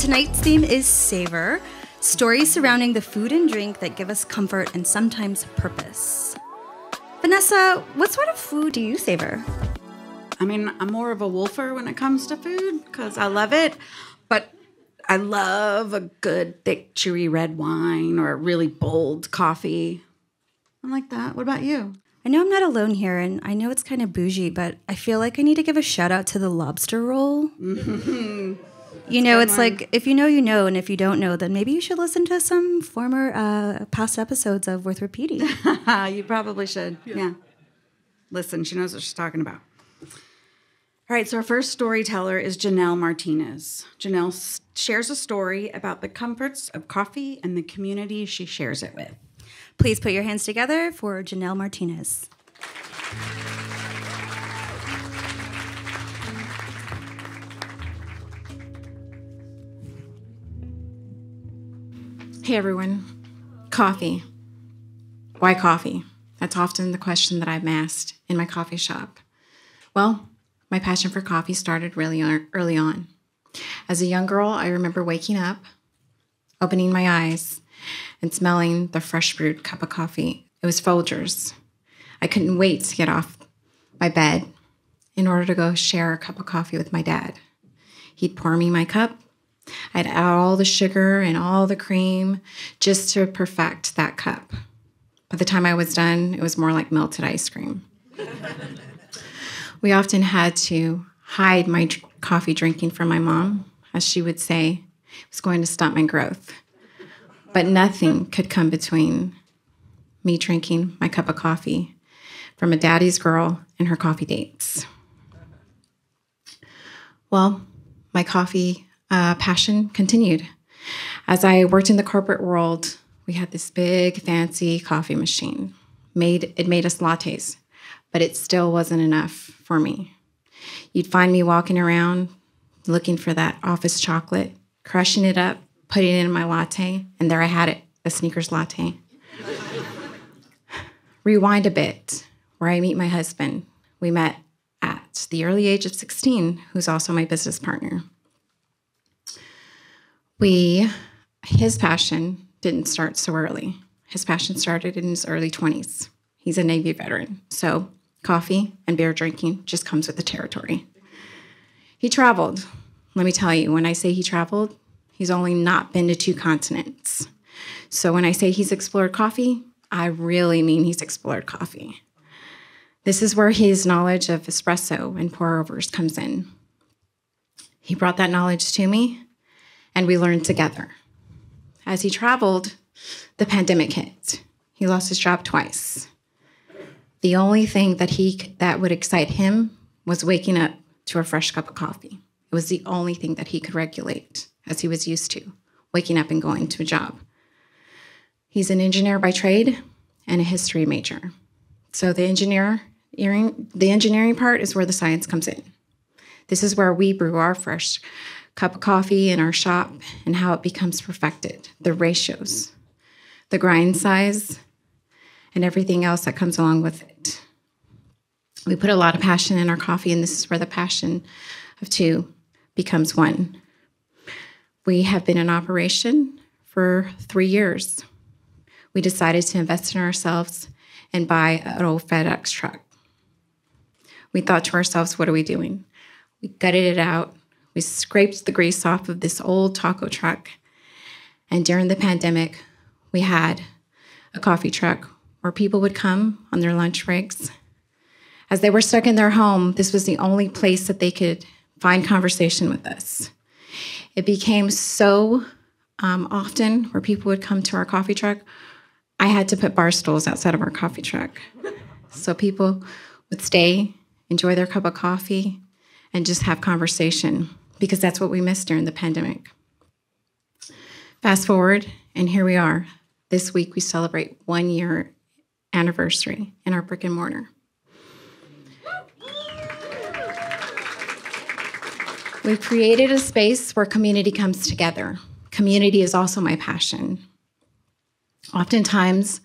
Tonight's theme is Savor, stories surrounding the food and drink that give us comfort and sometimes purpose. Vanessa, what sort of food do you savor? I mean, I'm more of a wolfer when it comes to food because I love it, but I love a good, thick, chewy red wine or a really bold coffee. I like that. What about you? I know I'm not alone here, and I know it's kind of bougie, but I feel like I need to give a shout out to the lobster roll. You know, it's like, if you know, you know, and if you don't know, then maybe you should listen to some former past episodes of Worth Repeating. You probably should. Yeah. Listen, she knows what she's talking about. All right, so our first storyteller is Janell Martinez. Janell shares a story about the comforts of coffee and the community she shares it with. Please put your hands together for Janell Martinez. Hey everyone, coffee. Why coffee? That's often the question that I'm asked in my coffee shop. Well, my passion for coffee started really early on. As a young girl, I remember waking up, opening my eyes, and smelling the fresh brewed cup of coffee. It was Folgers. I couldn't wait to get off my bed in order to go share a cup of coffee with my dad. He'd pour me my cup. I'd add all the sugar and all the cream just to perfect that cup. By the time I was done, it was more like melted ice cream. We often had to hide my coffee drinking from my mom, as she would say it was going to stunt my growth. But nothing could come between me drinking my cup of coffee from a daddy's girl and her coffee dates. Well, my coffee passion continued. As I worked in the corporate world, we had this big, fancy coffee machine. It made us lattes, but it still wasn't enough for me. You'd find me walking around looking for that office chocolate, crushing it up, putting it in my latte, and there I had it, a Snickers latte. Rewind a bit, where I meet my husband. We met at the early age of 16, who's also my business partner. His passion didn't start so early. His passion started in his early 20s. He's a Navy veteran, so coffee and beer drinking just comes with the territory. He traveled. Let me tell you, when I say he traveled, he's only not been to 2 continents. So when I say he's explored coffee, I really mean he's explored coffee. This is where his knowledge of espresso and pour-overs comes in. He brought that knowledge to me, and we learned together. As he traveled, the pandemic hit. He lost his job twice. The only thing that would excite him was waking up to a fresh cup of coffee. It was the only thing that he could regulate, as he was used to, waking up and going to a job. He's an engineer by trade and a history major. So the engineering part is where the science comes in. This is where we brew our fresh cup of coffee in our shop and how it becomes perfected, the ratios, the grind size, and everything else that comes along with it. We put a lot of passion in our coffee, and this is where the passion of 2 becomes 1. We have been in operation for 3 years. We decided to invest in ourselves and buy an old FedEx truck. We thought to ourselves, what are we doing? We gutted it out. We scraped the grease off of this old taco truck. And during the pandemic, we had a coffee truck where people would come on their lunch breaks. As they were stuck in their home, this was the only place that they could find conversation with us. It became so often where people would come to our coffee truck, I had to put bar stools outside of our coffee truck. So people would stay, enjoy their cup of coffee, and just have conversation, because that's what we missed during the pandemic. Fast forward, and here we are. This week we celebrate 1 year anniversary in our brick and mortar. We've created a space where community comes together. Community is also my passion. Oftentimes,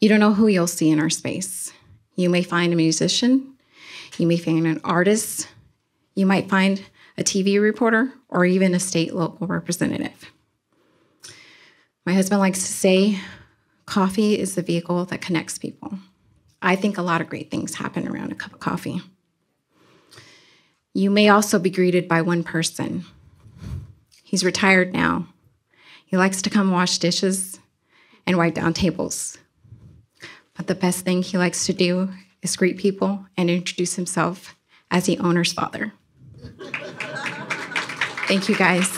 you don't know who you'll see in our space. You may find a musician, you may find an artist, you might find a TV reporter, or even a state local representative. My husband likes to say, coffee is the vehicle that connects people. I think a lot of great things happen around a cup of coffee. You may also be greeted by one person. He's retired now. He likes to come wash dishes and wipe down tables. But the best thing he likes to do is greet people and introduce himself as the owner's father. Thank you, guys.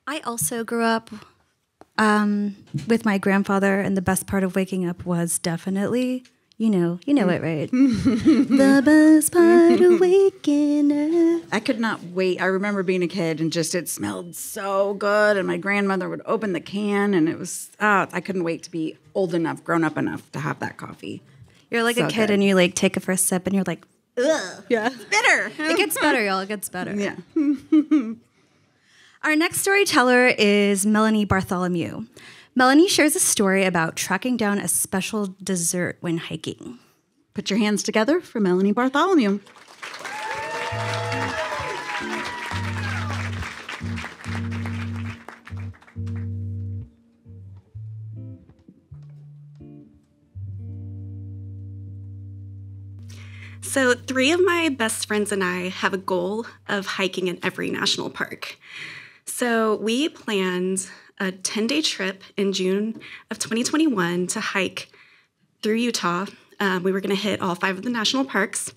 I also grew up with my grandfather, and the best part of waking up was definitely, you know it, right? The best part of waking up. I could not wait. I remember being a kid and just it smelled so good, and my grandmother would open the can, and it was, I couldn't wait to be old enough, grown up enough to have that coffee. You're like so a kid, and you like take a first sip, and you're like, ugh. Yeah. It's bitter. It gets better, y'all. It gets better. Yeah. Our next storyteller is Melanie Bartholomew. Melanie shares a story about tracking down a special dessert when hiking. Put your hands together for Melanie Bartholomew. So 3 of my best friends and I have a goal of hiking in every national park. So we planned a 10-day trip in June of 2021 to hike through Utah. We were going to hit all 5 of the national parks.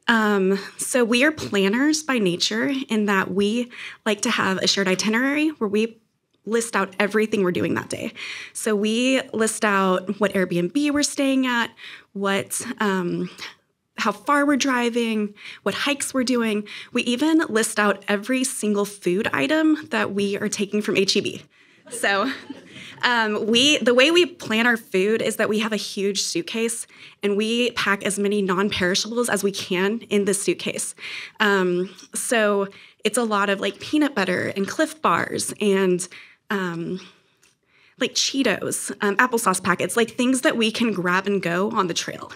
So we are planners by nature in that we like to have a shared itinerary where we list out everything we're doing that day. So we list out what Airbnb we're staying at, how far we're driving, what hikes we're doing. We even list out every single food item that we are taking from HEB. So the way we plan our food is that we have a huge suitcase and we pack as many non-perishables as we can in this suitcase. So it's a lot of like peanut butter and Cliff Bars and like Cheetos, applesauce packets, like things that we can grab and go on the trail.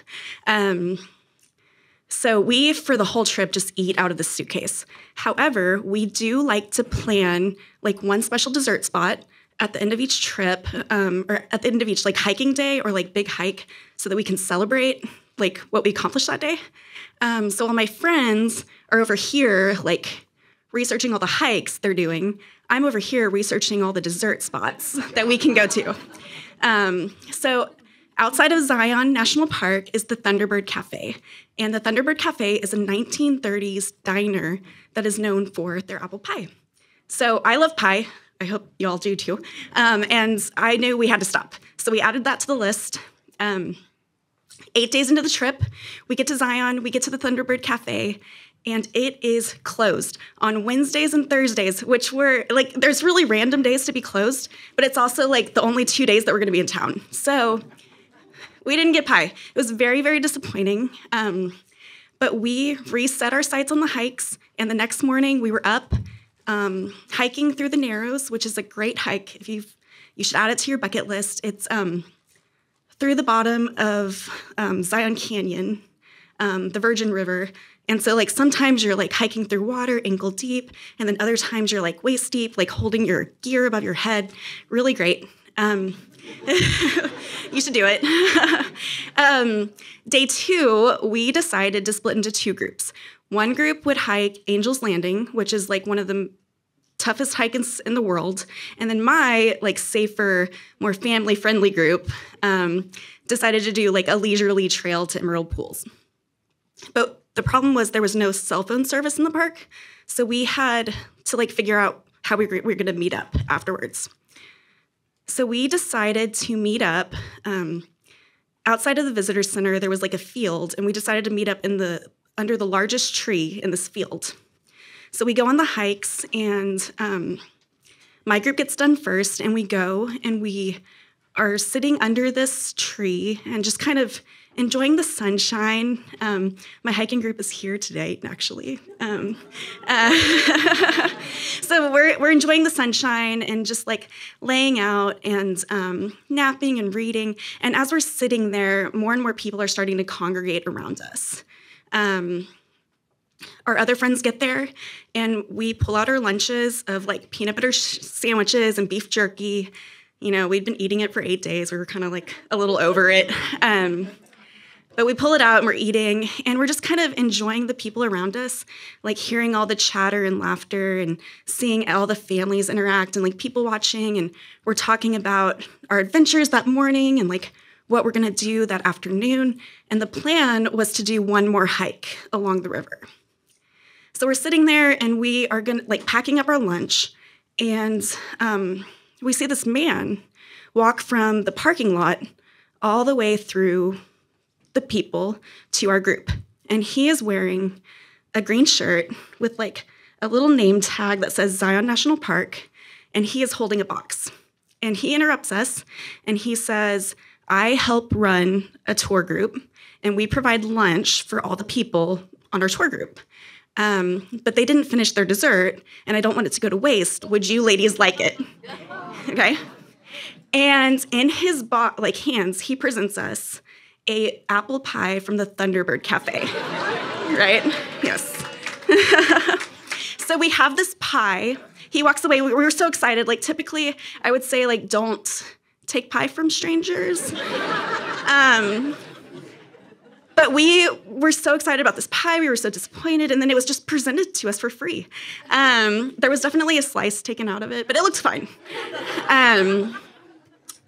So we, for the whole trip, just eat out of the suitcase. However, we do like to plan like one special dessert spot at the end of each trip, or at the end of each like hiking day or like big hike, so that we can celebrate like what we accomplished that day. So while my friends are over here like researching all the hikes they're doing, I'm over here researching all the dessert spots that we can go to. So outside of Zion National Park is the Thunderbird Cafe. And the Thunderbird Cafe is a 1930s diner that is known for their apple pie. So I love pie. I hope you all do too. And I knew we had to stop. So we added that to the list. 8 days into the trip, we get to Zion, we get to the Thunderbird Cafe, and it is closed on Wednesdays and Thursdays, which were like, there's really random days to be closed, but it's also like the only 2 days that we're gonna be in town. So we didn't get pie. It was very, very disappointing. But we reset our sights on the hikes, and the next morning we were up hiking through the Narrows, which is a great hike. You should add it to your bucket list. It's through the bottom of Zion Canyon, the Virgin River. And so like sometimes you're like hiking through water ankle deep, and then other times you're like waist deep, like holding your gear above your head. Really great. You should do it. Day 2, we decided to split into 2 groups. One group would hike Angel's Landing, which is like one of the toughest hikes in the world. And then my like safer, more family-friendly group decided to do like a leisurely trail to Emerald Pools. But the problem was there was no cell phone service in the park. So we had to like figure out how we were going to meet up afterwards. So we decided to meet up outside of the visitor center. There was like a field, and we decided to meet up under the largest tree in this field. So we go on the hikes, and my group gets done first, and we go, and we are sitting under this tree and just kind of enjoying the sunshine. My hiking group is here today, actually. So we're we're enjoying the sunshine and just like laying out and napping and reading. And as we're sitting there, more and more people are starting to congregate around us. Our other friends get there, and we pull out our lunches of like peanut butter sandwiches and beef jerky. You know, we'd been eating it for 8 days. We were kind of like a little over it. But we pull it out and we're eating, and we're just kind of enjoying the people around us, like hearing all the chatter and laughter and seeing all the families interact and like people watching. And we're talking about our adventures that morning and like what we're gonna do that afternoon. And the plan was to do one more hike along the river. So we're sitting there and we are gonna like packing up our lunch, and we see this man walk from the parking lot all the way through the people to our group. And he is wearing a green shirt with like a little name tag that says Zion National Park, and he is holding a box. And he interrupts us and he says, I help run a tour group and we provide lunch for all the people on our tour group. But they didn't finish their dessert and I don't want it to go to waste. Would you ladies like it? Okay. And in his hands, he presents us a apple pie from the Thunderbird Cafe, right? Yes. So we have this pie. He walks away. We were so excited. Like typically, I would say like, don't take pie from strangers. But we were so excited about this pie. We were so disappointed. And then it was just presented to us for free. There was definitely a slice taken out of it, but it looked fine.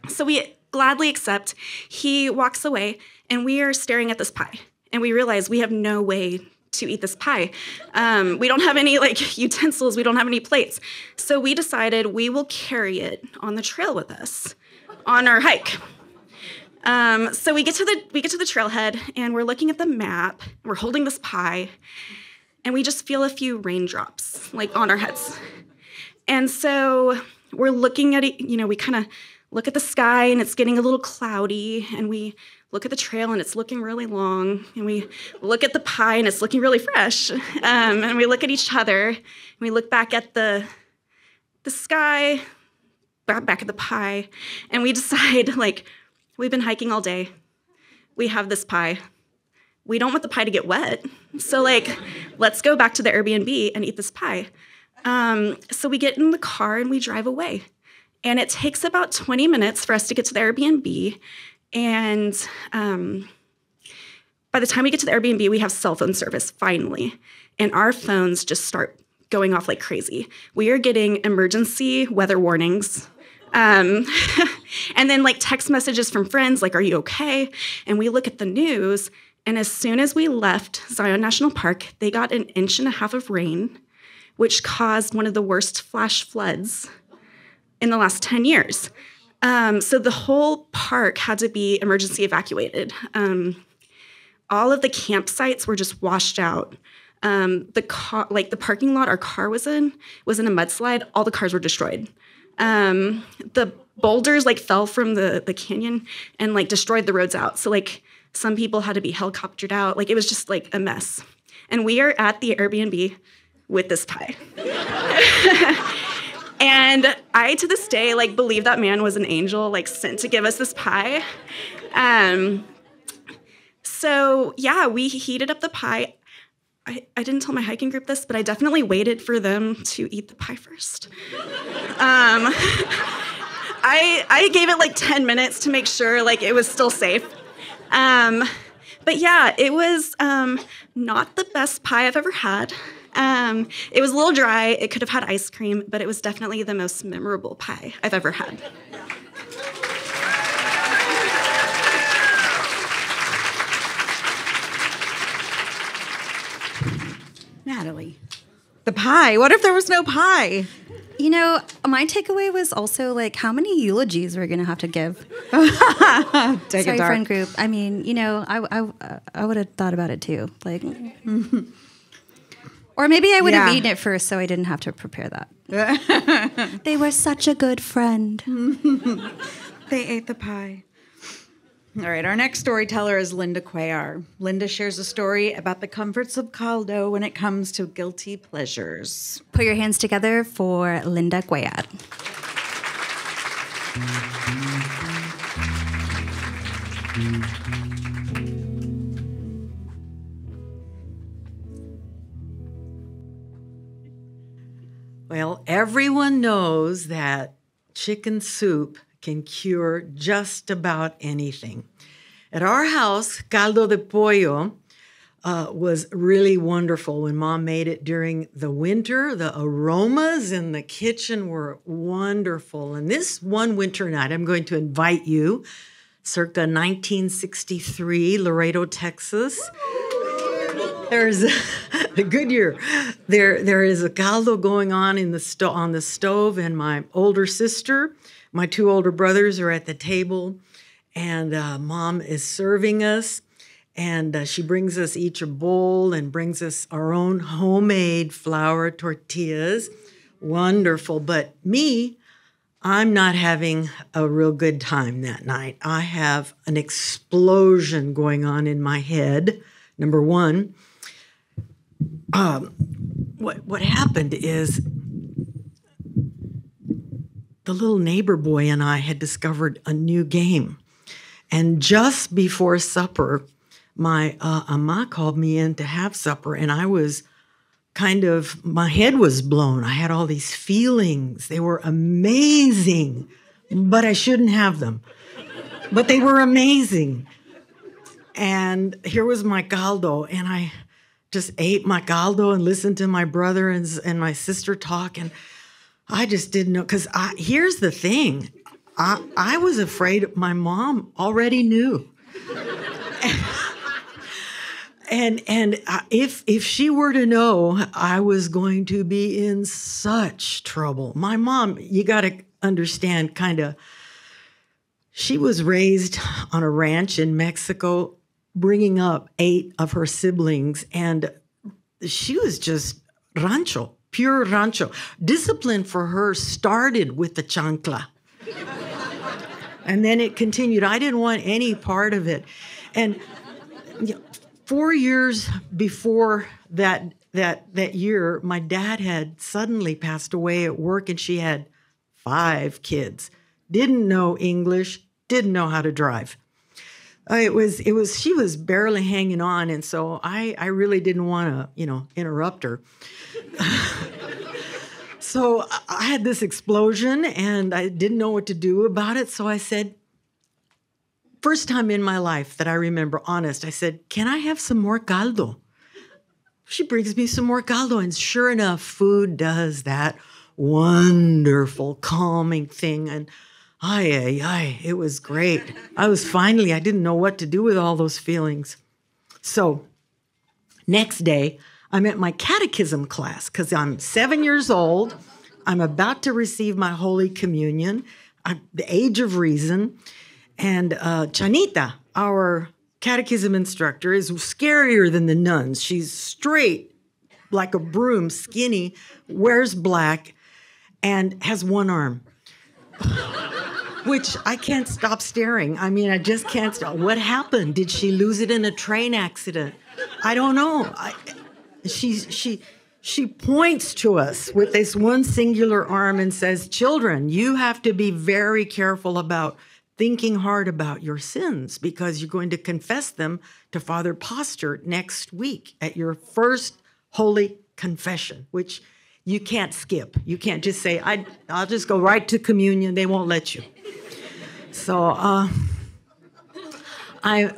So we gladly accept. He walks away, and we are staring at this pie. And we realize we have no way to eat this pie. We don't have any like utensils. We don't have any plates. So we decided we will carry it on the trail with us on our hike. So we get to the trailhead, and we're looking at the map. We're holding this pie, and we just feel a few raindrops like on our heads. And so we're looking at it. You know, we kind of look at the sky, and it's getting a little cloudy, and we look at the trail, and it's looking really long, and we look at the pie, and it's looking really fresh, and we look at each other, and we look back at the sky, back at the pie, and we decide, like, we've been hiking all day. We have this pie. We don't want the pie to get wet, so, like, let's go back to the Airbnb and eat this pie. So we get in the car, and we drive away. And it takes about 20 minutes for us to get to the Airbnb. And by the time we get to the Airbnb, we have cell phone service, finally. And our phones just start going off like crazy. We are getting emergency weather warnings. And then like text messages from friends, like, are you okay? And we look at the news. And as soon as we left Zion National Park, they got 1.5 inches of rain, which caused one of the worst flash floods in the last 10 years. So the whole park had to be emergency evacuated. All of the campsites were just washed out. The parking lot our car was in a mudslide. All the cars were destroyed. The boulders like fell from the canyon and like destroyed the roads out. So like some people had to be helicoptered out. Like it was just like a mess. And we are at the Airbnb with this pie. And I, to this day, like, believe that man was an angel, like, sent to give us this pie. So, yeah, we heated up the pie. I didn't tell my hiking group this, but I definitely waited for them to eat the pie first. I gave it, like, 10 minutes to make sure, like, it was still safe. But, yeah, it was not the best pie I've ever had. It was a little dry. It could have had ice cream, but it was definitely the most memorable pie I've ever had. Natalie, the pie. What if there was no pie? You know, my takeaway was also like how many eulogies we're gonna have to give. Sorry, friend group. I mean, you know, I would have thought about it too. Like, or maybe I would have eaten it first, so I didn't have to prepare that. They were such a good friend. They ate the pie. All right, our next storyteller is Linda Cuellar. Linda shares a story about the comforts of caldo when it comes to guilty pleasures. Put your hands together for Linda Cuellar. Well, everyone knows that chicken soup can cure just about anything. At our house, caldo de pollo was really wonderful when Mom made it during the winter. The aromas in the kitchen were wonderful. And this one winter night, I'm going to invite you, circa 1963, Laredo, Texas. There's a good year. There is a caldo going on in on the stove, and my older sister, my two older brothers are at the table, and Mom is serving us, and she brings us each a bowl and brings us our own homemade flour tortillas. Wonderful. But me, I'm not having a real good time that night. I have an explosion going on in my head. Number one, what happened is the little neighbor boy and I had discovered a new game. And just before supper, my ama called me in to have supper, and I was my head was blown. I had all these feelings. They were amazing, but I shouldn't have them. But they were amazing. And here was my caldo, and I just ate my caldo and listened to my brother and my sister talk, and I just didn't know, because here's the thing. I was afraid my mom already knew. And if she were to know, I was going to be in such trouble. My mom, you got to understand, she was raised on a ranch in Mexico, bringing up 8 of her siblings, and she was just rancho, pure rancho. Discipline for her started with the chancla. And then it continued. I didn't want any part of it. And 4 years before that year, my dad had suddenly passed away at work, and she had 5 kids. Didn't know English, didn't know how to drive. She was barely hanging on, and so I really didn't want to, interrupt her. So I had this explosion, and I didn't know what to do about it. So I said, first time in my life that I remember, honest, I said, "Can I have some more caldo?" She brings me some more caldo, and sure enough, food does that wonderful calming thing, and it was great. I didn't know what to do with all those feelings. So next day, I'm at my catechism class because I'm 7 years old. I'm about to receive my Holy Communion. I'm the age of reason. And Chanita, our catechism instructor, is scarier than the nuns. She's straight like a broom, skinny, wears black, and has one arm. Which I can't stop staring. I mean, I just can't stop. What happened? Did she lose it in a train accident? I don't know. She points to us with this one singular arm and says, "Children, you have to be very careful about thinking hard about your sins, because you're going to confess them to Father Postert next week at your first Holy Confession," which you can't skip. You can't just say, I'll just go right to communion. They won't let you. So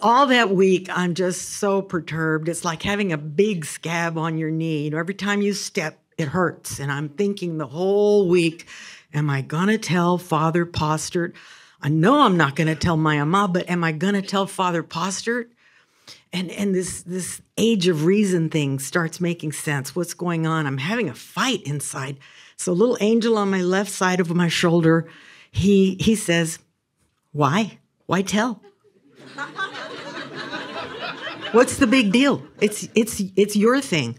all that week, I'm just so perturbed. It's like having a big scab on your knee. Every time you step, it hurts. And I'm thinking the whole week, am I going to tell Father Postert? I know I'm not going to tell my ama, but am I going to tell Father Postert? And this age of reason thing starts making sense. What's going on? I'm having a fight inside. So little angel on my left side of my shoulder, he says, "Why? Why tell? What's the big deal? It's your thing."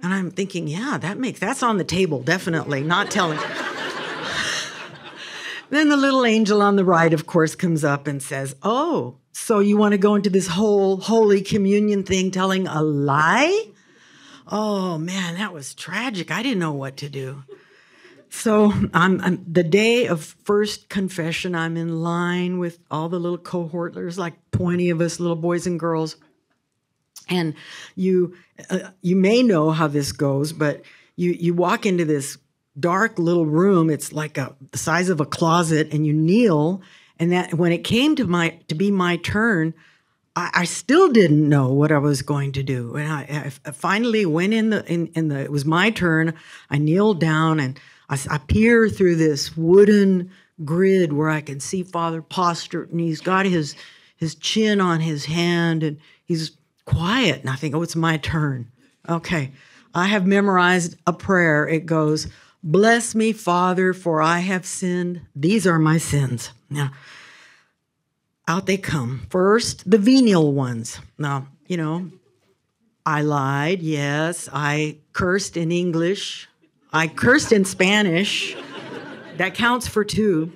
And I'm thinking, yeah, that's on the table, definitely, not telling. Then the little angel on the right, of course, comes up and says, "Oh, So you want to go into this whole Holy Communion thing telling a lie? Oh, man, that was tragic. I didn't know what to do. So I'm the day of first confession, I'm in line with all the little cohort. There's like 20 of us, little boys and girls. And you may know how this goes, but you walk into this dark little room. It's like the size of a closet, and you kneel. And that when it came to be my turn, I still didn't know what I was going to do. And I finally went it was my turn. I kneeled down and I peer through this wooden grid where I can see Father postured, and he's got his chin on his hand, and he's quiet. And I think, oh, it's my turn. Okay. I have memorized a prayer. It goes, "Bless me, Father, for I have sinned. These are my sins." Now, out they come. First, the venial ones. Now, I lied. Yes. I cursed in English. I cursed in Spanish. That counts for 2.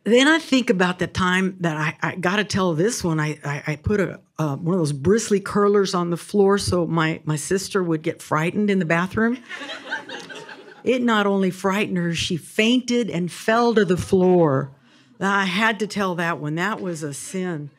Then I think about the time that I got to tell this one. I put one of those bristly curlers on the floor so my sister would get frightened in the bathroom. It not only frightened her, she fainted and fell to the floor. I had to tell that one. That was a sin.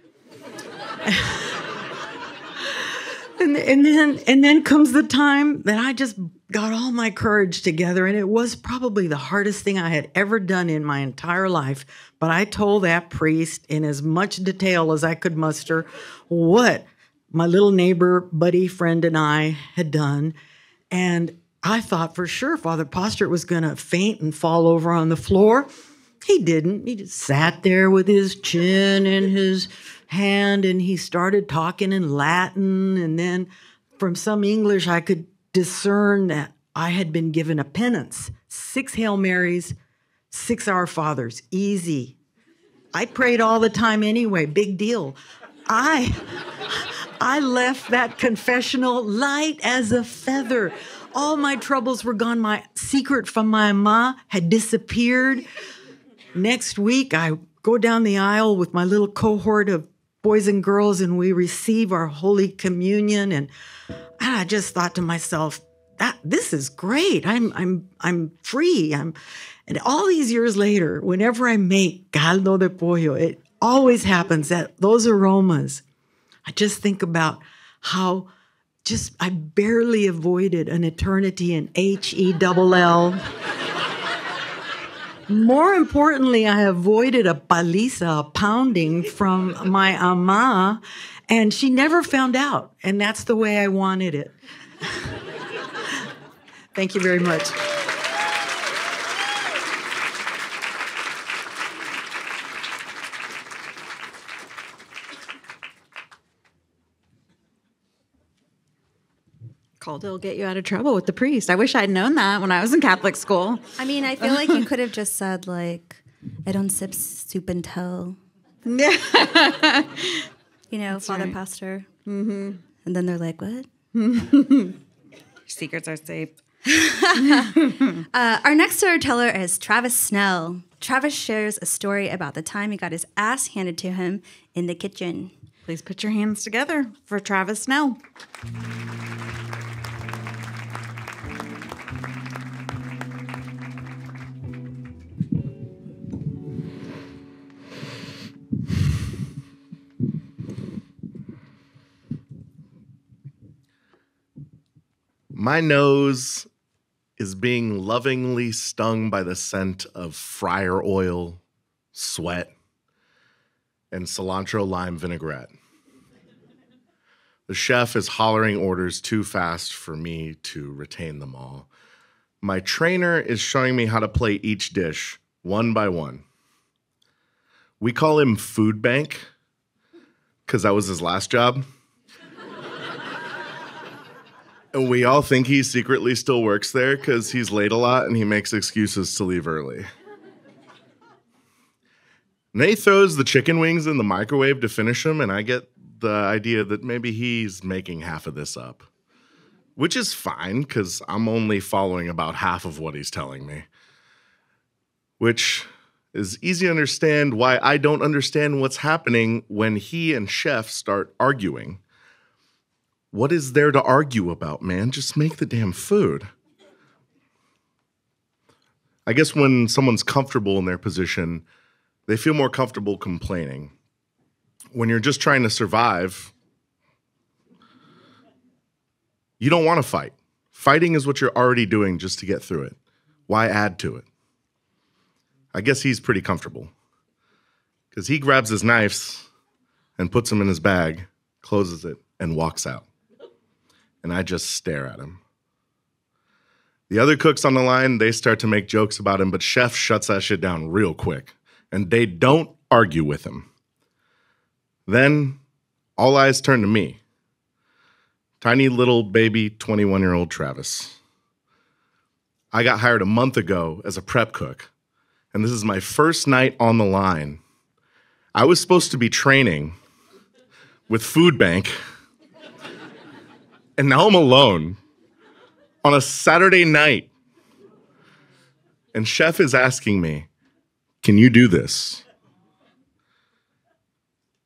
And then comes the time that I just got all my courage together, and it was probably the hardest thing I had ever done in my entire life. But I told that priest in as much detail as I could muster what my little neighbor, buddy, friend, and I had done. And I thought for sure Father Postert was going to faint and fall over on the floor. He didn't. He just sat there with his chin in his hand, and he started talking in Latin. And then from some English, I could discern that I had been given a penance. 6 Hail Marys, 6 Our Fathers. Easy. I prayed all the time anyway. Big deal. I left that confessional light as a feather. All my troubles were gone. My secret from my ma had disappeared. Next week, I go down the aisle with my little cohort of boys and girls, and we receive our Holy Communion. And I just thought to myself, this is great. I'm free. And all these years later, whenever I make caldo de pollo, it always happens that those aromas. I just think about how I barely avoided an eternity in HELL. More importantly, I avoided a paliza, a pounding from my ama, and she never found out. And that's the way I wanted it. Thank you very much. Caldo will get you out of trouble with the priest. I wish I'd known that when I was in Catholic school. I mean, I feel like you could have just said, like, I don't sip soup and tell. Father right. Pastor. Mm-hmm. And then they're like, what? Secrets are safe. Our next storyteller is Travis Snell. Travis shares a story about the time he got his ass handed to him in the kitchen. Please put your hands together for Travis Snell. My nose is being lovingly stung by the scent of fryer oil, sweat, and cilantro lime vinaigrette. The chef is hollering orders too fast for me to retain them all. My trainer is showing me how to plate each dish, one by one. We call him Food Bank, because that was his last job. And we all think he secretly still works there because he's late a lot and he makes excuses to leave early. And then he throws the chicken wings in the microwave to finish them, and I get the idea that maybe he's making half of this up. Which is fine, because I'm only following about half of what he's telling me. Which It's easy to understand why I don't understand what's happening when he and Chef start arguing. What is there to argue about, man? Just make the damn food. I guess when someone's comfortable in their position, they feel more comfortable complaining. When you're just trying to survive, you don't want to fight. Fighting is what you're already doing just to get through it. Why add to it? I guess he's pretty comfortable because he grabs his knives and puts them in his bag, closes it, and walks out. And I just stare at him. The other cooks on the line, they start to make jokes about him, but Chef shuts that shit down real quick, and they don't argue with him. Then all eyes turn to me. Tiny little baby 21-year-old Travis. I got hired a month ago as a prep cook, and this is my first night on the line. I was supposed to be training with Food Bank, and now I'm alone on a Saturday night. And Chef is asking me, can you do this?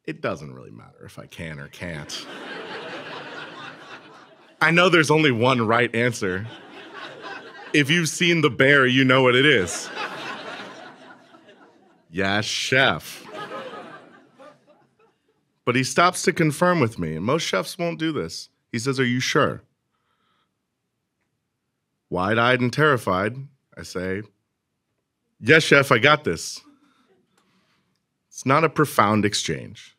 It doesn't really matter if I can or can't. I know there's only one right answer. If you've seen The Bear, you know what it is. Yeah, Chef. But he stops to confirm with me, and most chefs won't do this. He says, are you sure? Wide-eyed and terrified, I say, yes, Chef, I got this. It's not a profound exchange.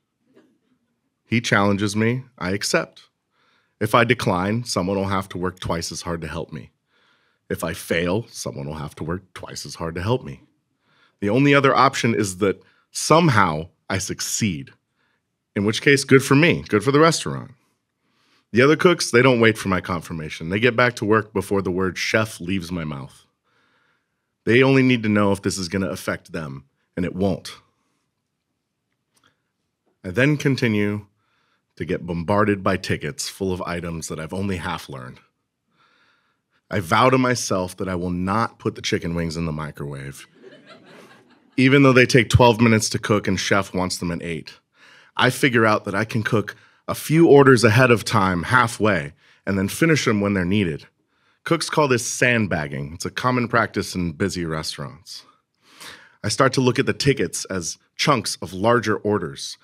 He challenges me, I accept. If I decline, someone will have to work twice as hard to help me. If I fail, someone will have to work twice as hard to help me. The only other option is that somehow I succeed, in which case, good for me, good for the restaurant. The other cooks, they don't wait for my confirmation. They get back to work before the word chef leaves my mouth. They only need to know if this is going to affect them, and it won't. I then continue to get bombarded by tickets full of items that I've only half learned. I vow to myself that I will not put the chicken wings in the microwave, even though they take 12 minutes to cook and Chef wants them in 8. I figure out that I can cook a few orders ahead of time, halfway, and then finish them when they're needed. Cooks call this sandbagging. It's a common practice in busy restaurants. I start to look at the tickets as chunks of larger orders.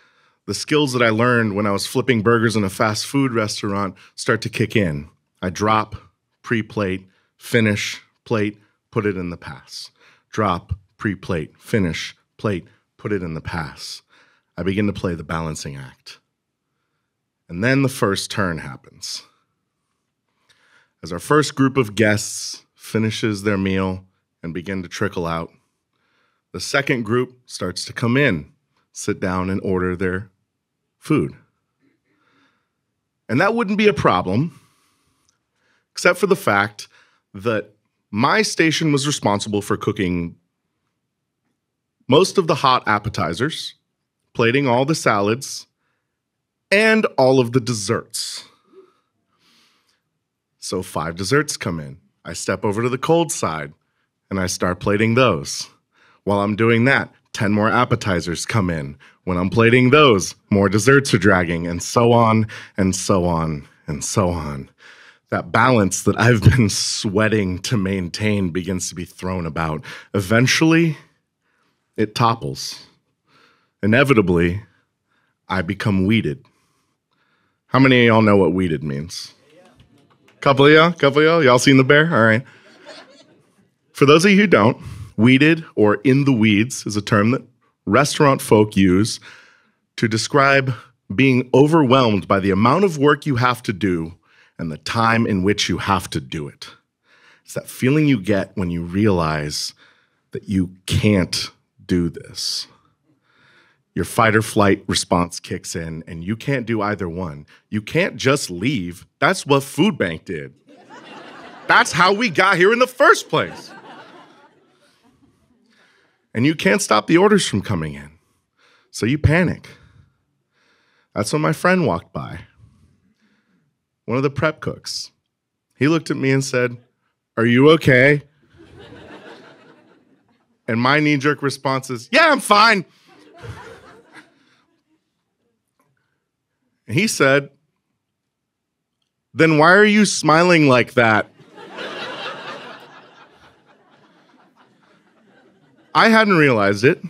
The skills that I learned when I was flipping burgers in a fast food restaurant start to kick in. I drop, pre-plate, finish, plate, put it in the pass. Drop, pre-plate, finish, plate, put it in the pass. I begin to play the balancing act. And then the first turn happens. As our first group of guests finishes their meal and begin to trickle out, the second group starts to come in, sit down, and order their food. And that wouldn't be a problem, except for the fact that my station was responsible for cooking most of the hot appetizers, plating all the salads, and all of the desserts. So 5 desserts come in. I step over to the cold side, and I start plating those. While I'm doing that, 10 more appetizers come in. When I'm plating those, more desserts are dragging, and so on, and so on, and so on. That balance that I've been sweating to maintain begins to be thrown about. Eventually, it topples. Inevitably, I become weeded. How many of y'all know what weeded means? Couple of y'all? Y'all seen The Bear? All right. For those of you who don't, weeded or in the weeds is a term that restaurant folk use to describe being overwhelmed by the amount of work you have to do and the time in which you have to do it. It's that feeling you get when you realize that you can't do this. Your fight or flight response kicks in, and you can't do either one. You can't just leave. That's what Food Bank did. That's how we got here in the first place. And you can't stop the orders from coming in. So you panic. That's when my friend walked by. One of the prep cooks. He looked at me and said, "Are you okay?" And my knee-jerk response is, yeah, I'm fine. And he said, then why are you smiling like that? I hadn't realized it,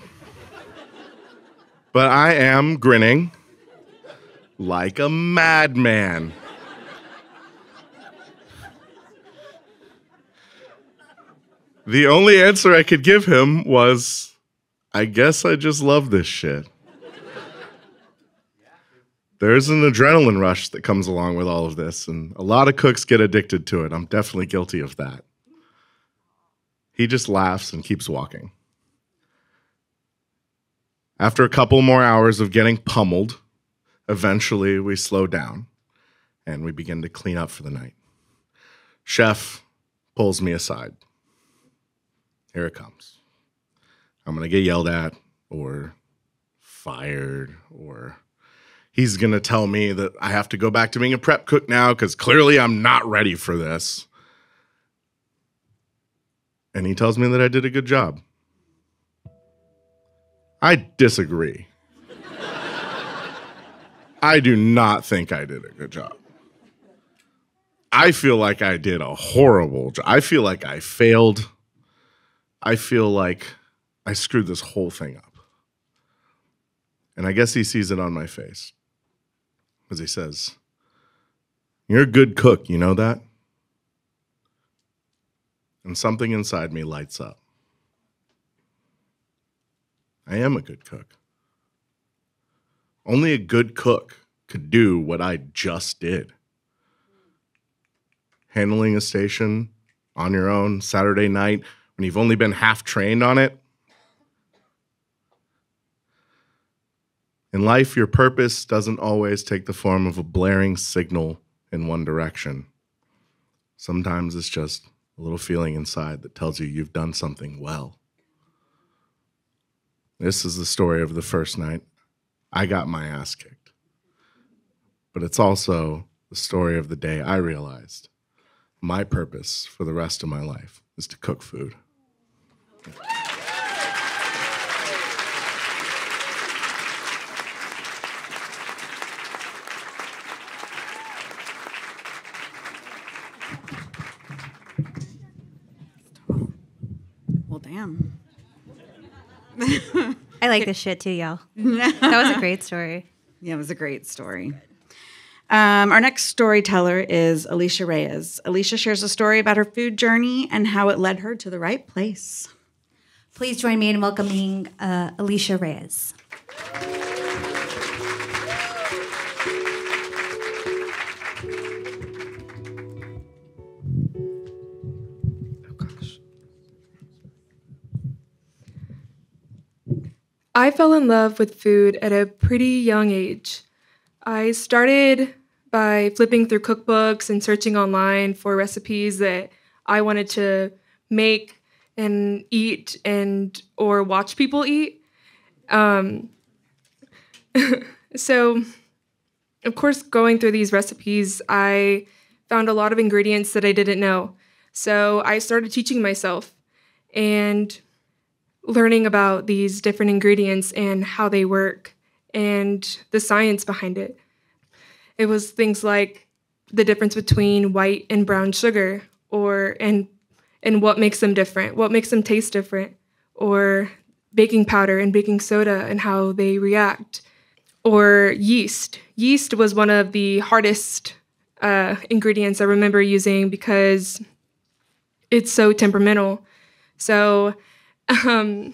but I am grinning like a madman. The only answer I could give him was, I guess I just love this shit. There's an adrenaline rush that comes along with all of this, and a lot of cooks get addicted to it. I'm definitely guilty of that. He just laughs and keeps walking. After a couple more hours of getting pummeled, eventually we slow down and we begin to clean up for the night. Chef pulls me aside. Here it comes. I'm going to get yelled at or fired, or he's going to tell me that I have to go back to being a prep cook now because clearly I'm not ready for this. And he tells me that I did a good job. I disagree. I do not think I did a good job. I feel like I did a horrible job. I feel like I failed. I feel like I screwed this whole thing up. And I guess he sees it on my face. Because he says, you're a good cook, you know that? And something inside me lights up. I am a good cook. Only a good cook could do what I just did. Handling a station on your own Saturday night when you've only been half trained on it. In life, your purpose doesn't always take the form of a blaring signal in one direction. Sometimes it's just a little feeling inside that tells you you've done something well. This is the story of the first night I got my ass kicked. But it's also the story of the day I realized my purpose for the rest of my life is to cook food. Well, damn. I like this shit too, y'all. That was a great story. Yeah, it was a great story. Our next storyteller is Alysha Reyes. Alysha shares a story about her food journey and how it led her to the right place. Please join me in welcoming Alysha Reyes. I fell in love with food at a pretty young age. I started by flipping through cookbooks and searching online for recipes that I wanted to make and eat or watch people eat. So, of course, going through these recipes, I found a lot of ingredients that I didn't know. So I started teaching myself and learning about these different ingredients and how they work and the science behind it. It was things like the difference between white and brown sugar, and what makes them different, what makes them taste different, or baking powder and baking soda and how they react, or yeast. Yeast was one of the hardest ingredients I remember using because it's so temperamental. So I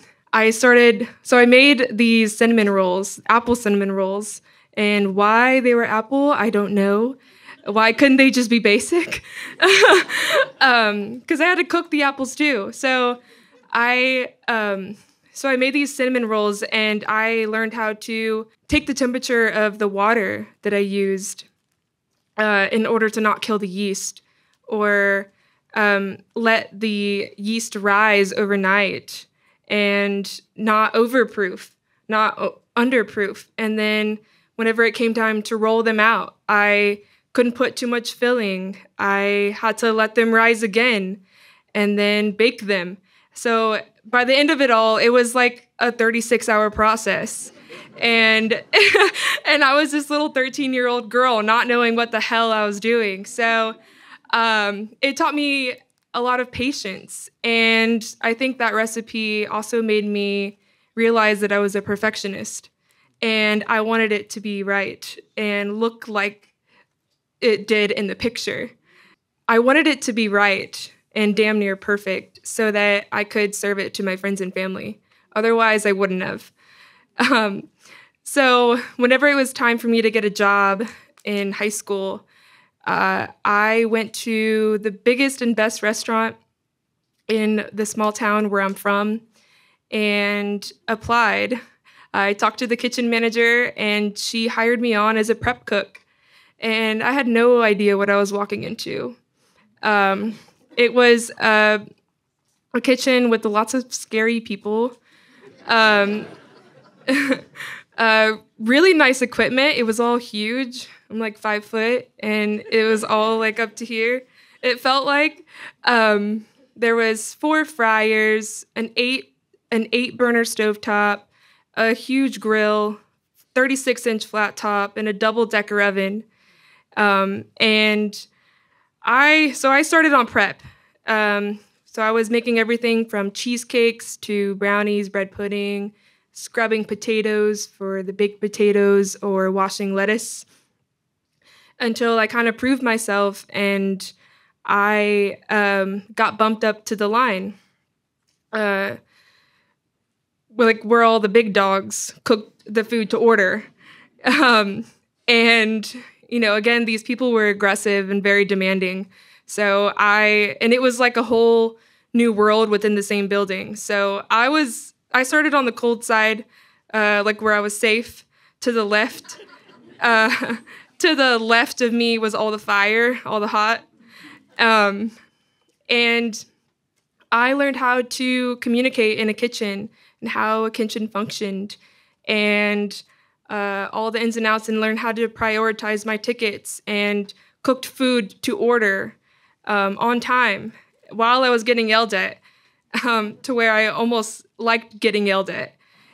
made these cinnamon rolls, apple cinnamon rolls, and why they were apple, I don't know. Why couldn't they just be basic? Because I had to cook the apples too. So I made these cinnamon rolls, and I learned how to take the temperature of the water that I used in order to not kill the yeast, or let the yeast rise overnight and not overproof, not underproof. And then whenever it came time to roll them out, I couldn't put too much filling. I had to let them rise again and then bake them. So by the end of it all, it was like a 36-hour process. And and I was this little 13-year-old girl not knowing what the hell I was doing. So it taught me a lot of patience. And I think that recipe also made me realize that I was a perfectionist. And I wanted it to be right and look like it did in the picture. I wanted it to be right and damn near perfect so that I could serve it to my friends and family. Otherwise, I wouldn't have. So whenever it was time for me to get a job in high school, I went to the biggest and best restaurant in the small town where I'm from and applied. I talked to the kitchen manager, and she hired me on as a prep cook. And I had no idea what I was walking into. It was a kitchen with lots of scary people. Really nice equipment. It was all huge. I'm like 5 foot, and it was all like up to here. It felt like there was 4 fryers, an 8 burner stovetop, a huge grill, 36-inch flat top, and a double-decker oven. And I started on prep. So I was making everything from cheesecakes to brownies, bread pudding, scrubbing potatoes for the baked potatoes, or washing lettuce, until I kind of proved myself and I got bumped up to the line. Where all the big dogs cooked the food to order. And, again, these people were aggressive and very demanding. So and it was like a whole new world within the same building. So I started on the cold side, where I was safe. To the left, of me was all the fire, all the hot. And I learned how to communicate in a kitchen and how a kitchen functioned, and all the ins and outs, and learned how to prioritize my tickets and cooked food to order on time while I was getting yelled at, to where I almost liked getting yelled at.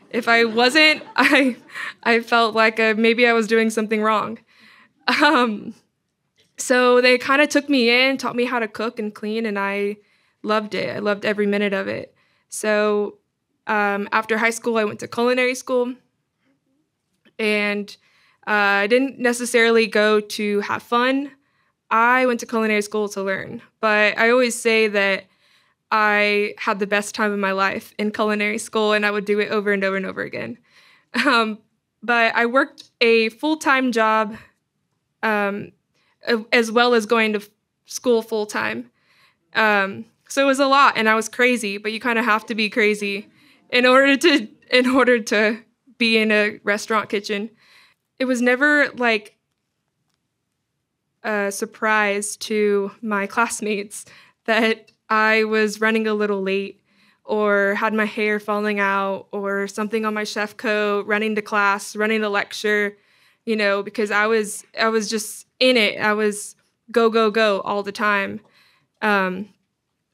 If I wasn't, I felt like maybe I was doing something wrong. So they kind of took me in, taught me how to cook and clean, and I loved it. I loved every minute of it. So after high school, I went to culinary school, and I didn't necessarily go to have fun. I went to culinary school to learn, but I always say that I had the best time of my life in culinary school, and I would do it over and over and over again. But I worked a full-time job as well as going to school full-time. So it was a lot, and I was crazy, but you kind of have to be crazy in order to be in a restaurant kitchen. It was never like a surprise to my classmates that I was running a little late, or had my hair falling out, or something on my chef coat, running to class, running to lecture, because I was just in it. I was go, go, go all the time, to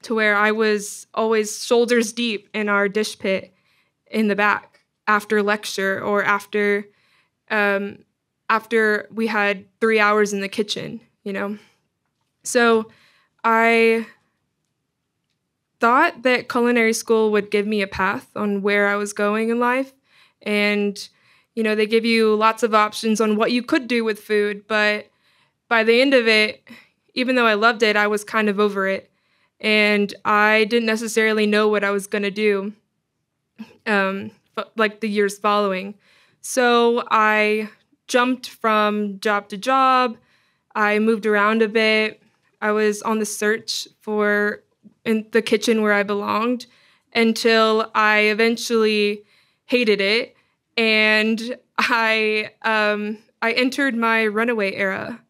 where I was always shoulders deep in our dish pit in the back after lecture, or after we had 3 hours in the kitchen, So I thought that culinary school would give me a path on where I was going in life. And, they give you lots of options on what you could do with food. But by the end of it, even though I loved it, I was kind of over it. And I didn't necessarily know what I was going to do, the years following. So I jumped from job to job. I moved around a bit. I was on the search in the kitchen where I belonged, until I eventually hated it, and I entered my runaway era.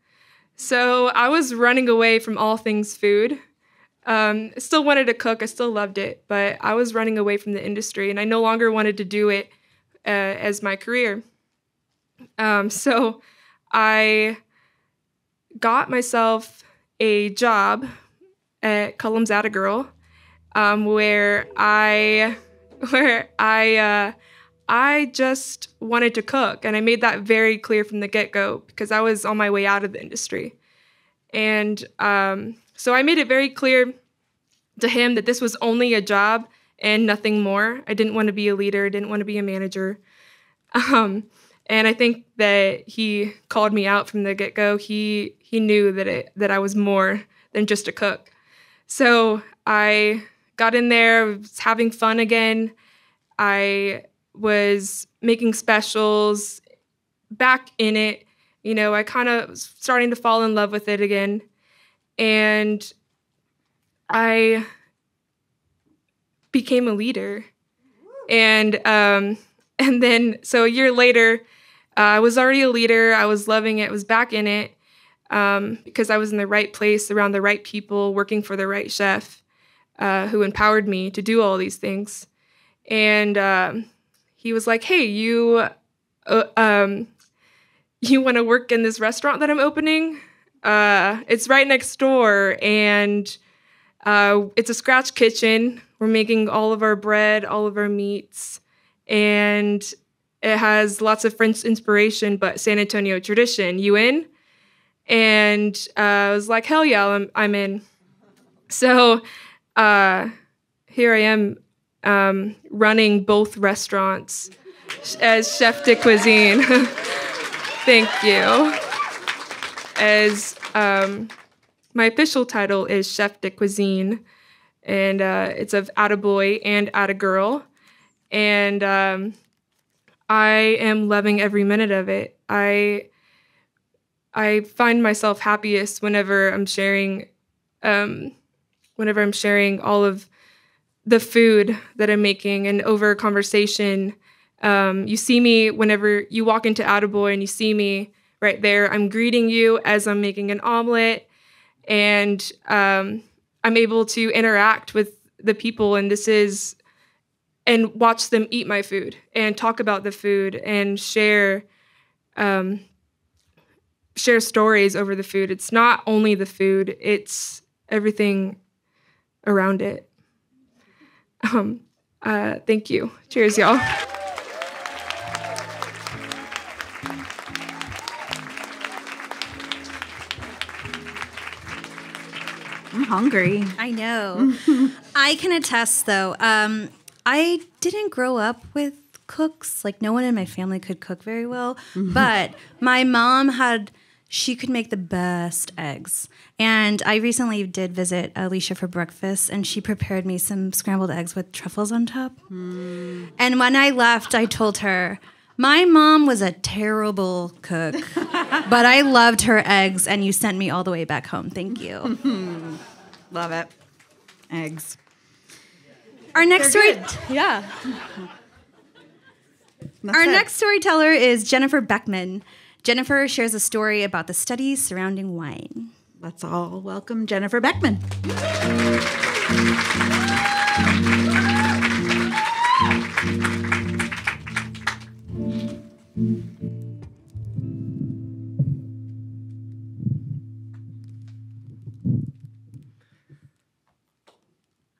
So I was running away from all things food. I still wanted to cook. I still loved it, but I was running away from the industry, and I no longer wanted to do it as my career. So I got myself a job at Cullum's At a Girl. where I just wanted to cook, and I made that very clear from the get-go because I was on my way out of the industry. And so I made it very clear to him that this was only a job and nothing more. I didn't want to be a leader, didn't want to be a manager. And I think that he called me out from the get-go. He knew that I was more than just a cook. So I got in there, was having fun again. I was making specials, back in it. You know, I kind of was starting to fall in love with it again. And I became a leader. And then, so a year later, I was already a leader. I was loving it, was back in it, because I was in the right place, around the right people, working for the right chef, who empowered me to do all these things. And he was like, hey, you want to work in this restaurant that I'm opening? It's right next door, and it's a scratch kitchen. We're making all of our bread, all of our meats, and it has lots of French inspiration, but San Antonio tradition. You in? And I was like, hell yeah, I'm in. So here I am, running both restaurants as chef de cuisine. Thank you. As my official title is chef de cuisine, and it's of attaboy and attagirl, and I am loving every minute of it. I find myself happiest whenever I'm sharing all of the food that I'm making, and over conversation. You see me whenever you walk into Attaboy and you see me right there. I'm greeting you as I'm making an omelet, and I'm able to interact with the people, and watch them eat my food and talk about the food and share stories over the food. It's not only the food, it's everything around it. Thank you. Cheers, y'all. I'm hungry. I know. I can attest, though. I didn't grow up with cooks. Like, no one in my family could cook very well. But my mom she could make the best eggs. And I recently did visit Alysha for breakfast, and she prepared me some scrambled eggs with truffles on top. And when I left, I told her, my mom was a terrible cook, but I loved her eggs, and you sent me all the way back home. Thank you. Love it. Eggs. Our next Next storyteller is Jennifer Beckmann. Jennifer shares a story about the studies surrounding wine. Let's all welcome Jennifer Beckmann.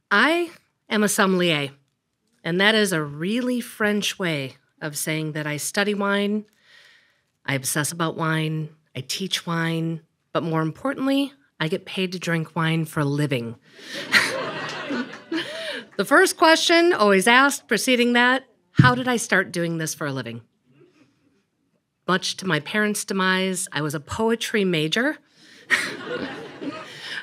I am a sommelier, and that is a really French way of saying that I study wine, I obsess about wine, I teach wine, but more importantly, I get paid to drink wine for a living. The first question always asked preceding that, how did I start doing this for a living? Much to my parents' demise, I was a poetry major.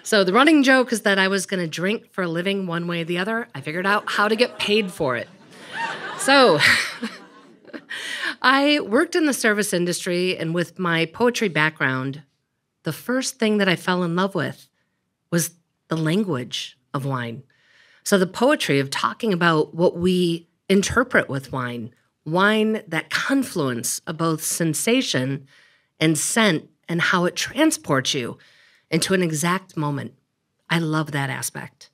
So the running joke is that I was going to drink for a living one way or the other. I figured out how to get paid for it. So I worked in the service industry, and with my poetry background, the first thing that I fell in love with was the language of wine. So the poetry of talking about what we interpret with wine, that confluence of both sensation and scent, and how it transports you into an exact moment. I love that aspect.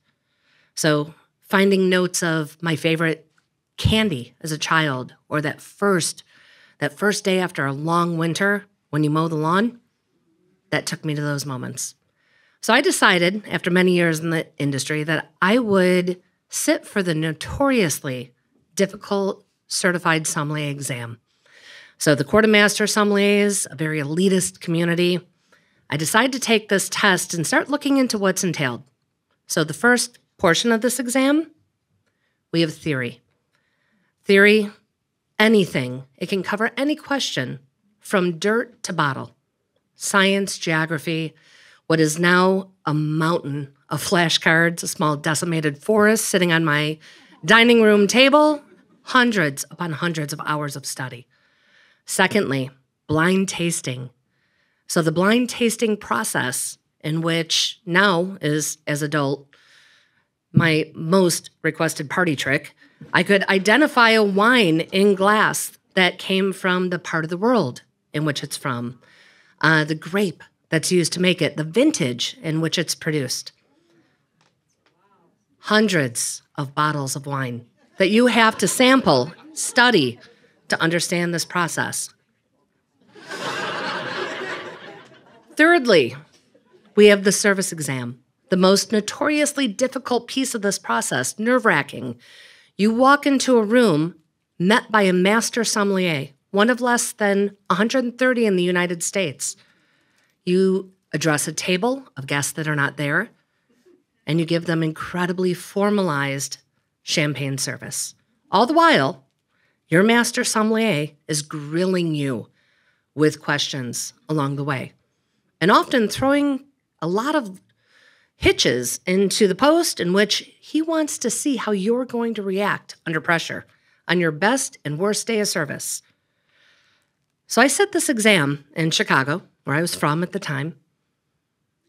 So finding notes of my favorite candy as a child, or that first day after a long winter when you mow the lawn, that took me to those moments. So I decided, after many years in the industry, that I would sit for the notoriously difficult certified sommelier exam. So the Court of Master Sommeliers, a very elitist community, I decided to take this test and start looking into what's entailed. So the first portion of this exam, we have theory. Theory, anything. It can cover any question from dirt to bottle. Science, geography, what is now a mountain of flashcards, a small decimated forest sitting on my dining room table, hundreds upon hundreds of hours of study. Secondly, blind tasting. So the blind tasting process, in which now is, as adult, my most requested party trick, I could identify a wine in glass that came from the part of the world in which it's from, the grape that's used to make it, the vintage in which it's produced. Hundreds of bottles of wine that you have to sample, study to understand this process. Thirdly, we have the service exam, the most notoriously difficult piece of this process, nerve-wracking. You walk into a room met by a master sommelier, one of less than 130 in the United States. You address a table of guests that are not there, and you give them incredibly formalized champagne service. All the while, your master sommelier is grilling you with questions along the way, and often throwing a lot of hitches into the post in which he wants to see how you're going to react under pressure on your best and worst day of service. So I sit this exam in Chicago, where I was from at the time,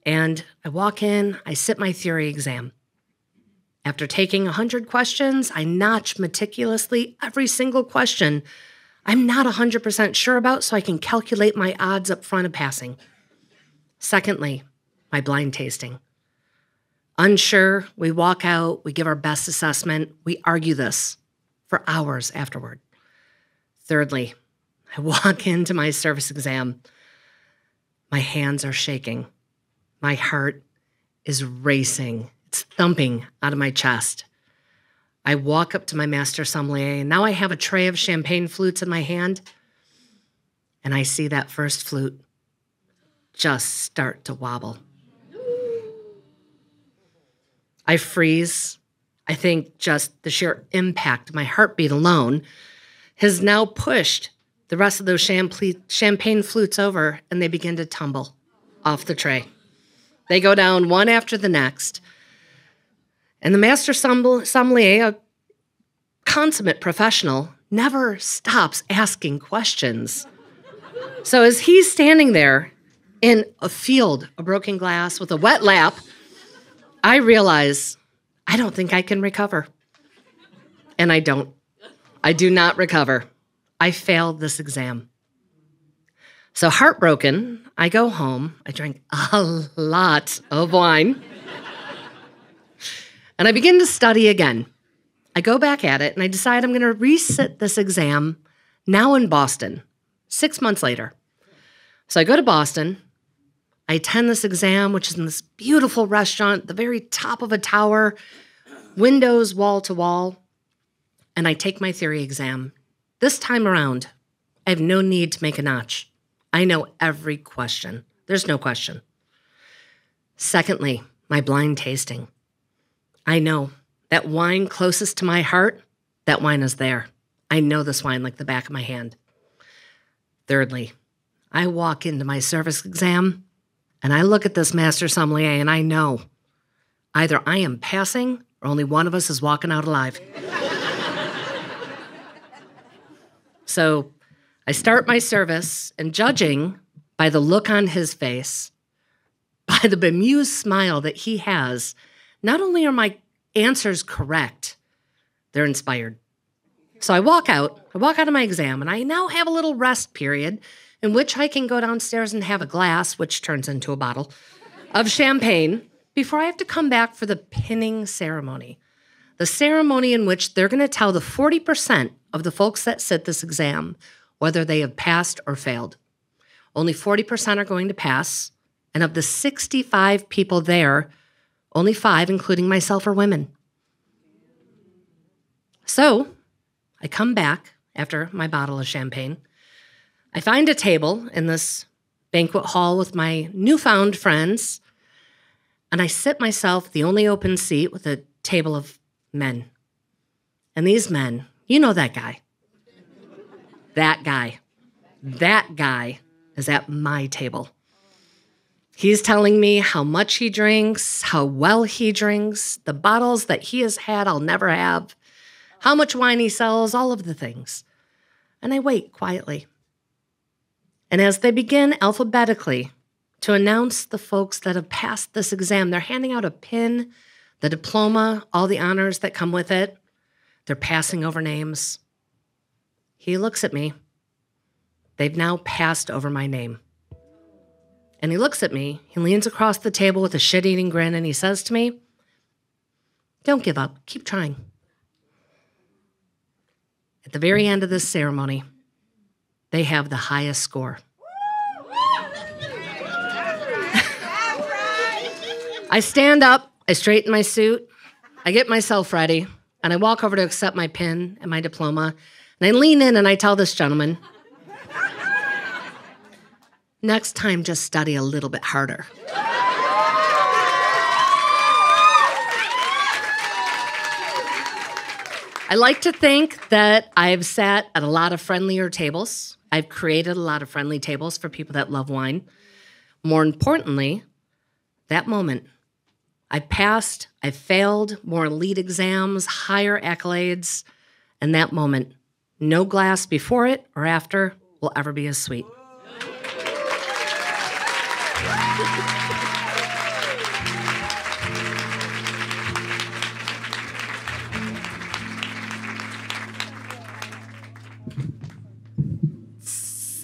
and I walk in, I sit my theory exam. After taking 100 questions, I notch meticulously every single question I'm not 100% sure about, so I can calculate my odds up front of passing. Secondly, my blind tasting. Unsure, we walk out, we give our best assessment, we argue this for hours afterward. Thirdly, I walk into my service exam. My hands are shaking. My heart is racing. It's thumping out of my chest. I walk up to my master sommelier, and now I have a tray of champagne flutes in my hand, and I see that first flute just start to wobble. I freeze. I think just the sheer impact of my heartbeat alone has now pushed the rest of those champagne flutes over, and they begin to tumble off the tray. They go down one after the next. And the master sommelier, a consummate professional, never stops asking questions. So as he's standing there in a field of broken glass with a wet lap, I realize I don't think I can recover. And I don't. I do not recover. I failed this exam. So heartbroken, I go home. I drink a lot of wine. And I begin to study again. I go back at it, and I decide I'm going to resit this exam now in Boston, 6 months later. So I go to Boston. I attend this exam, which is in this beautiful restaurant, the very top of a tower, windows wall to wall. And I take my theory exam. This time around, I have no need to make a notch. I know every question. There's no question. Secondly, my blind tasting. I know that wine closest to my heart, that wine is there. I know this wine like the back of my hand. Thirdly, I walk into my service exam and I look at this master sommelier and I know either I am passing or only one of us is walking out alive. So I start my service, and judging by the look on his face, by the bemused smile that he has, not only are my answers correct, they're inspired. So I walk out of my exam, and I now have a little rest period in which I can go downstairs and have a glass, which turns into a bottle, of champagne before I have to come back for the pinning ceremony. The ceremony in which they're going to tell the 40% of the folks that sit this exam whether they have passed or failed. Only 40% are going to pass, and of the 65 people there, only 5, including myself, are women. So I come back after my bottle of champagne. I find a table in this banquet hall with my newfound friends, and I sit myself the only open seat with a table of men. And these men, you know that guy. That guy is at my table. He's telling me how much he drinks, how well he drinks, the bottles that he has had I'll never have, how much wine he sells, all of the things. And I wait quietly. And as they begin alphabetically to announce the folks that have passed this exam, they're handing out a pin, the diploma, all the honors that come with it. They're passing over names. He looks at me. They've now passed over my name. And he looks at me. He leans across the table with a shit-eating grin, and he says to me, "Don't give up. Keep trying." At the very end of this ceremony, they have the highest score. I stand up, I straighten my suit, I get myself ready, and I walk over to accept my pin and my diploma, and I lean in and I tell this gentleman, "Next time, just study a little bit harder." I like to think that I've sat at a lot of friendlier tables. I've created a lot of friendly tables for people that love wine. More importantly, that moment, I passed, I failed more elite exams, higher accolades, and that moment, no glass before it or after will ever be as sweet.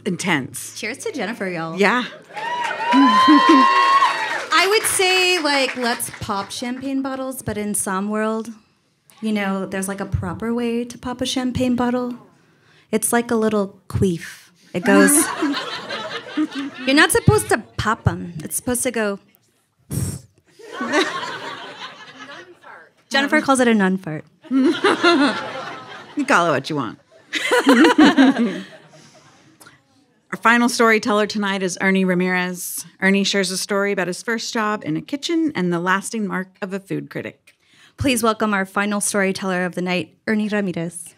Intense. Cheers to Jennifer, y'all. Yeah. I would say, like, let's pop champagne bottles, but in some world, you know, there's like a proper way to pop a champagne bottle. It's like a little queef. It goes, you're not supposed to pop them. It's supposed to go. Jennifer calls it a nun fart. You call it what you want. Our final storyteller tonight is Ernie Ramirez. Ernie shares a story about his first job in a kitchen and the lasting mark of a food critic. Please welcome our final storyteller of the night, Ernie Ramirez.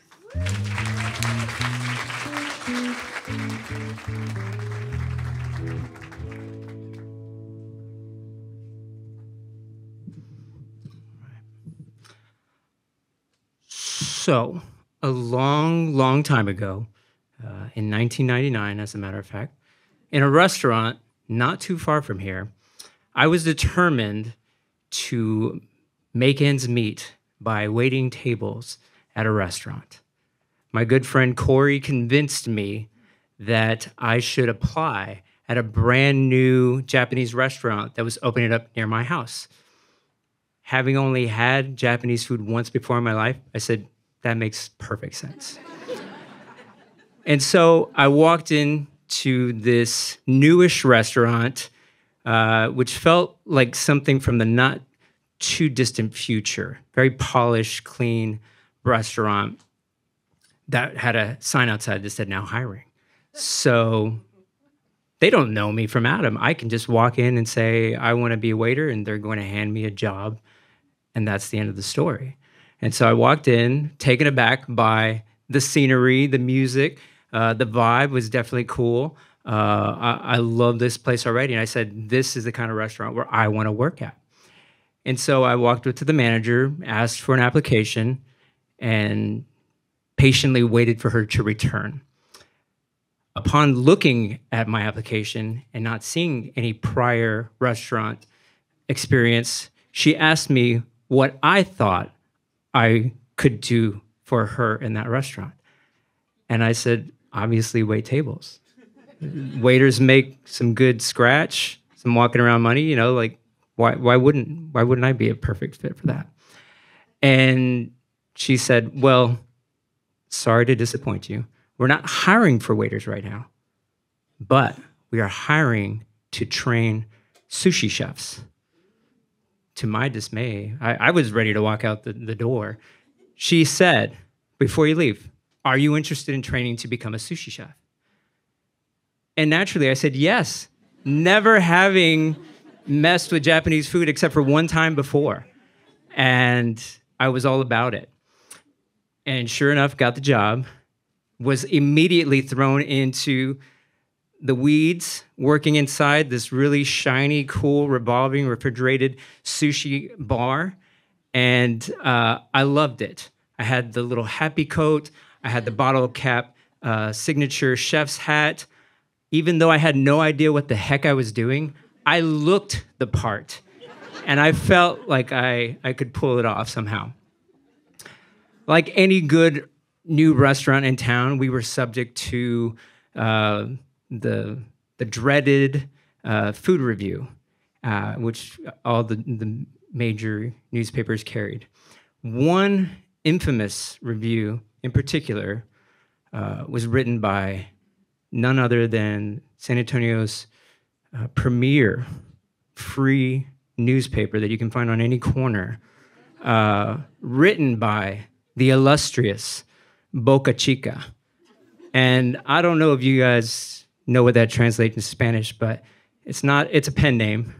So, a long time ago, in 1999, as a matter of fact, in a restaurant not too far from here, I was determined to make ends meet by waiting tables at a restaurant. My good friend Tori convinced me that I should apply at a brand new Japanese restaurant that was opening up near my house. Having only had Japanese food once before in my life, I said, that makes perfect sense. And so I walked into this newish restaurant, which felt like something from the not too distant future. Very polished, clean restaurant that had a sign outside that said, "Now hiring." So they don't know me from Adam. I can just walk in and say, "I want to be a waiter," and they're going to hand me a job. And that's the end of the story. And so I walked in, taken aback by the scenery, the music. The vibe was definitely cool. I love this place already. And I said, this is the kind of restaurant where I want to work at. And so I walked up to the manager, asked for an application, and patiently waited for her to return. Upon looking at my application and not seeing any prior restaurant experience, she asked me what I thought I could do for her in that restaurant. And I said, obviously, wait tables. Waiters make some good scratch, some walking around money, you know, like why wouldn't I be a perfect fit for that? And she said, "Well, sorry to disappoint you. We're not hiring for waiters right now, but we are hiring to train sushi chefs." To my dismay, I was ready to walk out the door. She said, before you leave, are you interested in training to become a sushi chef? And naturally, I said yes, never having messed with Japanese food except for one time before. And I was all about it. And sure enough, got the job, was immediately thrown into the weeds, working inside this really shiny, cool, revolving, refrigerated sushi bar. And I loved it. I had the little happy coat. I had the bottle cap signature chef's hat. Even though I had no idea what the heck I was doing, I looked the part. And I felt like I could pull it off somehow. Like any good new restaurant in town, we were subject to the dreaded food review, which all the major newspapers carried. One infamous review in particular was written by none other than San Antonio's premier free newspaper that you can find on any corner, written by the illustrious Boca Chica. And I don't know if you guys know what that translates in Spanish, but it's a pen name.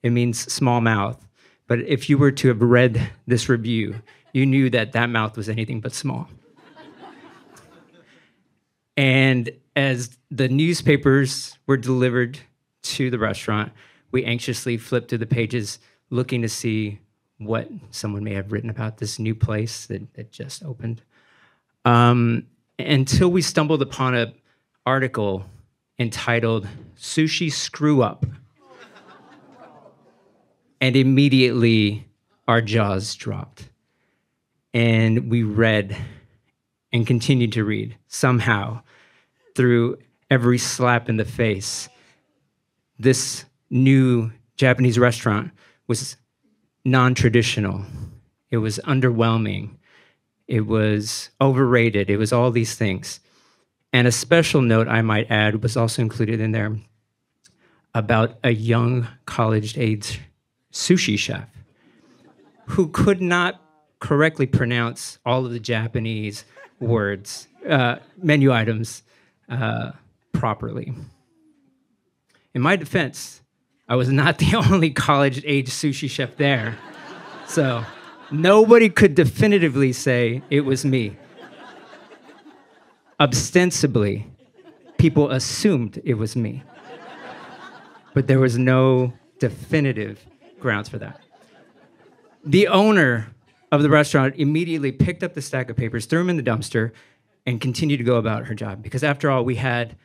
It means small mouth. But if you were to have read this review, you knew that that mouth was anything but small. And as the newspapers were delivered to the restaurant, we anxiously flipped through the pages looking to see what someone may have written about this new place that just opened. Until we stumbled upon an article entitled Sushi Screw Up. And immediately our jaws dropped. And we read and continued to read somehow through every slap in the face. This new Japanese restaurant was non-traditional. It was underwhelming. It was overrated. It was all these things. And a special note, I might add, was also included in there about a young college-age sushi chef who could not correctly pronounce all of the Japanese words, menu items, properly. In my defense, I was not the only college-age sushi chef there. So nobody could definitively say it was me. Ostensibly, people assumed it was me. But there was no definitive grounds for that. The owner of the restaurant immediately picked up the stack of papers, threw them in the dumpster, and continued to go about her job. Because after all, we had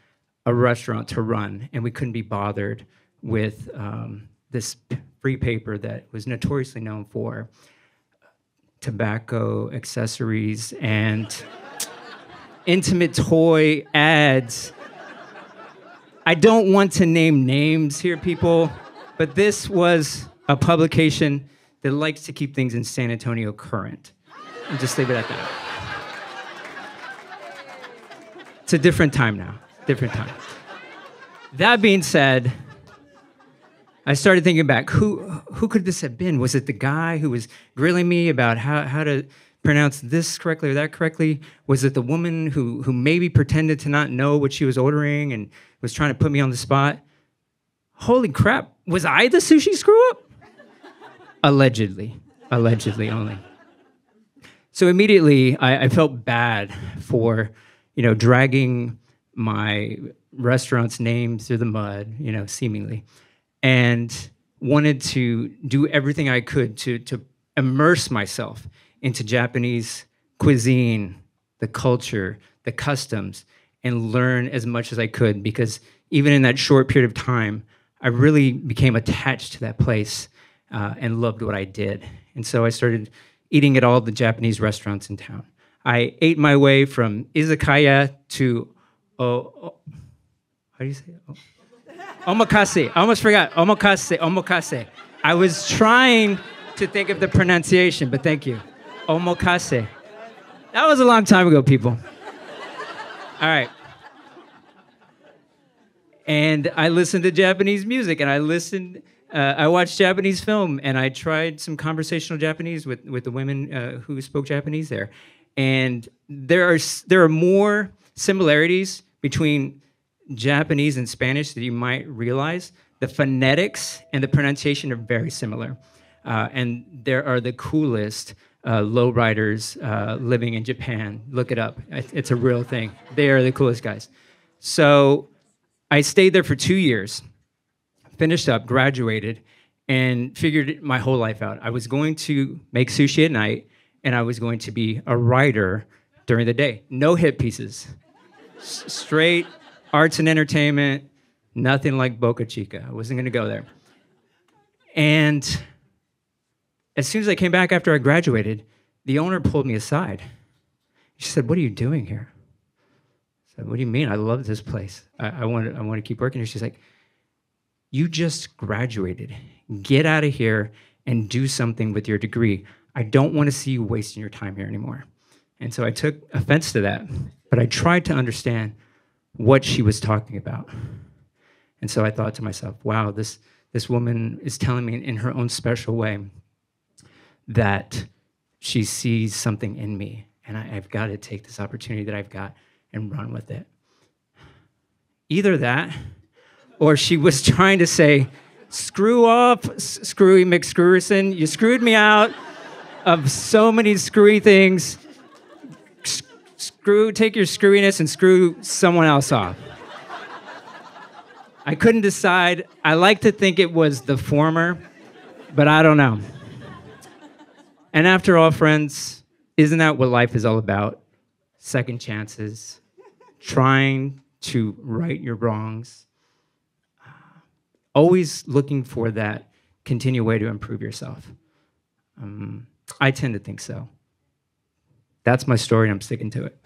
a restaurant to run, and we couldn't be bothered with this free paper that was notoriously known for tobacco, accessories, and intimate toy ads. I don't want to name names here, people, but this was a publication that likes to keep things in San Antonio current. I'll just leave it at that. It's a different time now, different time. That being said, I started thinking back, who could this have been? Was it the guy who was grilling me about how to pronounce this correctly or that correctly? Was it the woman who maybe pretended to not know what she was ordering and was trying to put me on the spot? Holy crap, was I the sushi screw-up? Allegedly only. So immediately I felt bad for, dragging my restaurant's name through the mud, seemingly, and wanted to do everything I could to immerse myself into Japanese cuisine, the culture, the customs, and learn as much as I could, because even in that short period of time, I really became attached to that place and loved what I did. And so I started eating at all the Japanese restaurants in town. I ate my way from izakaya to, how do you say it? Omakase. I almost forgot. Omakase. I was trying to think of the pronunciation, but thank you. Omakase. That was a long time ago, people. All right. And I listened to Japanese music, and I watched Japanese film, and I tried some conversational Japanese with the women who spoke Japanese there. And there are more similarities between Japanese and Spanish that you might realize. The phonetics and the pronunciation are very similar. And there are the coolest lowriders living in Japan. Look it up. It's a real thing. They are the coolest guys. So I stayed there for 2 years, finished up, graduated, and figured my whole life out. I was going to make sushi at night, and I was going to be a writer during the day. No hit pieces. Straight arts and entertainment, nothing like Boca Chica. I wasn't going to go there. And as soon as I came back after I graduated, the owner pulled me aside. She said, "What are you doing here?" I said, "What do you mean? I love this place. I want to keep working here." She's like, "You just graduated. Get out of here and do something with your degree. I don't want to see you wasting your time here anymore." And so I took offense to that, but I tried to understand what she was talking about. And so I thought to myself, wow, this woman is telling me in her own special way that she sees something in me, and I've got to take this opportunity that I've got and run with it. Either that, or she was trying to say, "Screw off, Screwy McScrewerson. You screwed me out of so many screwy things. Take your screwiness and screw someone else off." I couldn't decide. I like to think it was the former, but I don't know. And after all, friends, isn't that what life is all about? Second chances, trying to right your wrongs, always looking for that continued way to improve yourself. I tend to think so. That's my story, and I'm sticking to it.